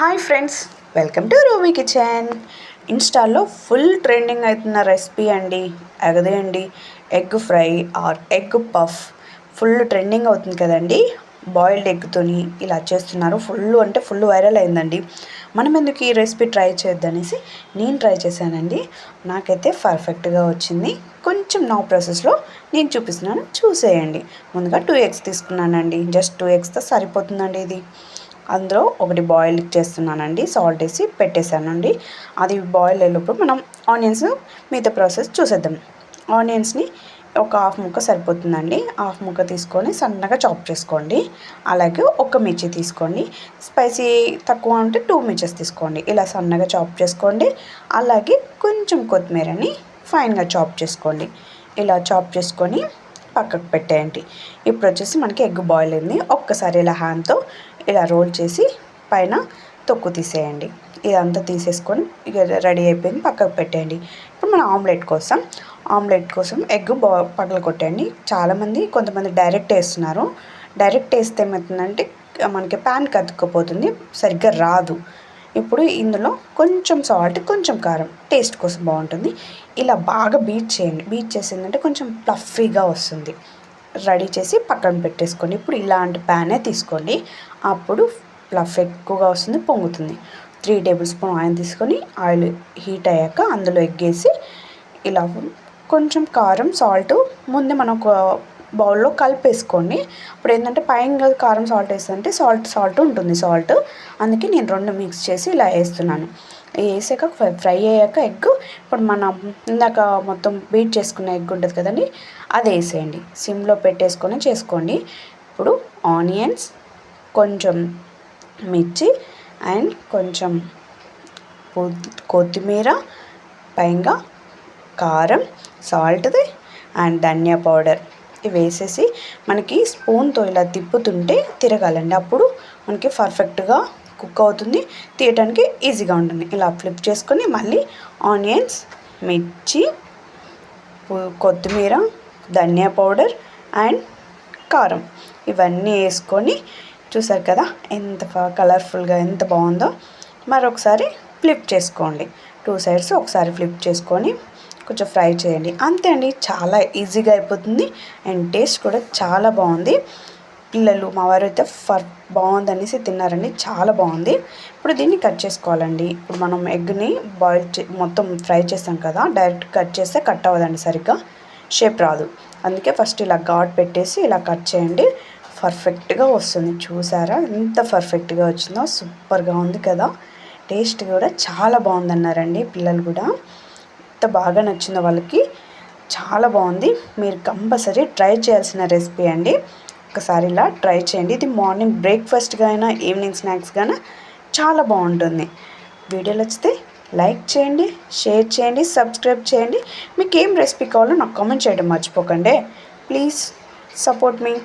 Hi friends, welcome to Rumi kitchen. ఇన్స్టాలో full trending అవుతున్న recipe అండి అదే అండి, egg fry or egg puff. Full trending అవుతుంది కదండి. బాయిల్డ్ ఎగ్తోని ఇలా చేస్తున్నారు. ఫుల్ వైరల్ అయిందండి. మనం ఎందుకు ఈ రెసిపీ ట్రై చేద్దామనేసి నేను ట్రై చేశానండి. నాకైతే పర్ఫెక్ట్గా వచ్చింది. కొంచెం నా ప్రాసెస్లో నేను చూపిస్తున్నాను, చూసేయండి. ముందుగా 2 ఎగ్స్ తీసుకున్నానండి. జస్ట్ 2 ఎగ్స్తో సరిపోతుందండి ఇది. అందులో ఒకటి బాయిల్ చేస్తున్నానండి, సాల్ట్ వేసి పెట్టేశానండి. అది బాయిల్ అయ్యేటప్పుడు మనం ఆనియన్స్ మిగతా ప్రాసెస్ చూసేద్దాం. ఆనియన్స్ని ఒక హాఫ్ ముక్క సరిపోతుందండి. హాఫ్ ముక్క తీసుకొని సన్నగా చాప్ చేసుకోండి. అలాగే ఒక మిర్చి తీసుకోండి. స్పైసీ తక్కువ ఉంటే 2 మిర్చెస్ తీసుకోండి. ఇలా సన్నగా చాప్ చేసుకోండి. అలాగే కొంచెం కొత్తిమీరని ఫైన్గా చాప్ చేసుకోండి. ఇలా చాప్ చేసుకొని పక్కకు పెట్టేయండి. ఇప్పుడు వచ్చేసి మనకి ఎగ్ బాయిల్ అయింది. ఒక్కసారి ఇలా హ్యాండ్తో ఇలా రోల్ చేసి పైన తొక్కు తీసేయండి. ఇదంతా తీసేసుకొని ఇక రెడీ అయిపోయింది, పక్కకు పెట్టేయండి. ఇప్పుడు మన ఆమ్లెట్ కోసం ఎగ్ పగల కొట్టండి. కొంతమంది డైరెక్ట్ వేస్తున్నారు. డైరెక్ట్ వేస్తే ఏమవుతుందంటే మనకి ప్యాన్ కతుక్కుపోతుంది, సరిగ్గా రాదు. ఇప్పుడు ఇందులో కొంచెం సాల్ట్, కొంచెం కారం టేస్ట్ కోసం బాగుంటుంది. ఇలా బాగా బీట్ చేయండి. బీట్ చేసిందంటే కొంచెం ఫ్లఫీగా వస్తుంది. రెడీ చేసి పక్కన పెట్టేసుకోండి. ఇప్పుడు ఇలాంటి ప్యానే తీసుకోండి. అప్పుడు ఫ్లఫ్ ఎక్కువగా వస్తుంది, పొంగుతుంది. 3 టేబుల్ స్పూన్ ఆయిల్ తీసుకొని ఆయిల్ హీట్ అయ్యాక అందులో ఎగ్గేసి ఇలా కొంచెం కారం, సాల్ట్ ముందే మనం ఒక బౌల్లో కలిపేసుకోండి. ఇప్పుడు ఏంటంటే పైన కారం సాల్ట్ వేస్తుంటే సాల్ట్ ఉంటుంది. అందుకే నేను 2 మిక్స్ చేసి ఇలా వేస్తున్నాను. వేసాక ఫ్రై అయ్యాక ఎగ్ ఇప్పుడు మనం ఇందాక మొత్తం బీట్ చేసుకున్న ఎగ్ ఉంటుంది కదండి, అది వేసేయండి. సిమ్లో పెట్టేసుకొని చేసుకోండి. ఇప్పుడు ఆనియన్స్, కొంచెం మిర్చి అండ్ కొంచెం కొత్తిమీర, పైగా కారం, సాల్ట్ది అండ్ ధనియా పౌడర్ ఇవి వేసేసి మనకి స్పూన్తో ఇలా తిప్పుతుంటే తిరగాలండి. అప్పుడు మనకి పర్ఫెక్ట్గా కుక్ అవుతుంది, తీయటానికి ఈజీగా ఉంటుంది. ఇలా ఫ్లిప్ చేసుకొని మళ్ళీ ఆనియన్స్, మిర్చి, కొత్తిమీర, ధనియా పౌడర్ అండ్ కారం ఇవన్నీ వేసుకొని చూసారు కదా ఎంత కలర్ఫుల్గా ఎంత బాగుందో. మరొకసారి ఫ్లిప్ చేసుకోండి. 2 సైడ్స్ ఒకసారి ఫ్లిప్ చేసుకొని కొంచెం ఫ్రై చేయండి. అంతే అండి, చాలా ఈజీగా అయిపోతుంది అండ్ టేస్ట్ కూడా చాలా బాగుంది. పిల్లలు మా వారు అయితే బాగుందనేసి తిన్నారండి, చాలా బాగుంది. ఇప్పుడు దీన్ని కట్ చేసుకోవాలండి. ఇప్పుడు మనం ఎగ్ని మొత్తం ఫ్రై చేస్తాం కదా, డైరెక్ట్ కట్ చేస్తే కట్ అవ్వదండి, సరిగ్గా షేప్ రాదు. అందుకే ఫస్ట్ ఇలా ఘాట్ పెట్టేసి ఇలా కట్ చేయండి. పర్ఫెక్ట్గా వస్తుంది. చూసారా ఎంత పర్ఫెక్ట్గా వచ్చిందో, సూపర్గా ఉంది కదా. టేస్ట్ కూడా చాలా బాగుందన్నారండి పిల్లలు కూడా. ఎంత బాగా నచ్చిందో వాళ్ళకి, చాలా బాగుంది. మీరు కంపల్సరీ ట్రై చేయాల్సిన రెసిపీ అండి. ఒకసారి ఇలా ట్రై చేయండి. ఇది మార్నింగ్ బ్రేక్ఫాస్ట్గా అయినా ఈవినింగ్ స్నాక్స్గా అయినా చాలా బాగుంటుంది. వీడియోలు వచ్చితే లైక్ చేయండి, షేర్ చేయండి, సబ్స్క్రైబ్ చేయండి. మీకు ఏం రెసిపీ కావాలో నాకు కామెంట్ చేయడం మర్చిపోకండి. Please support me.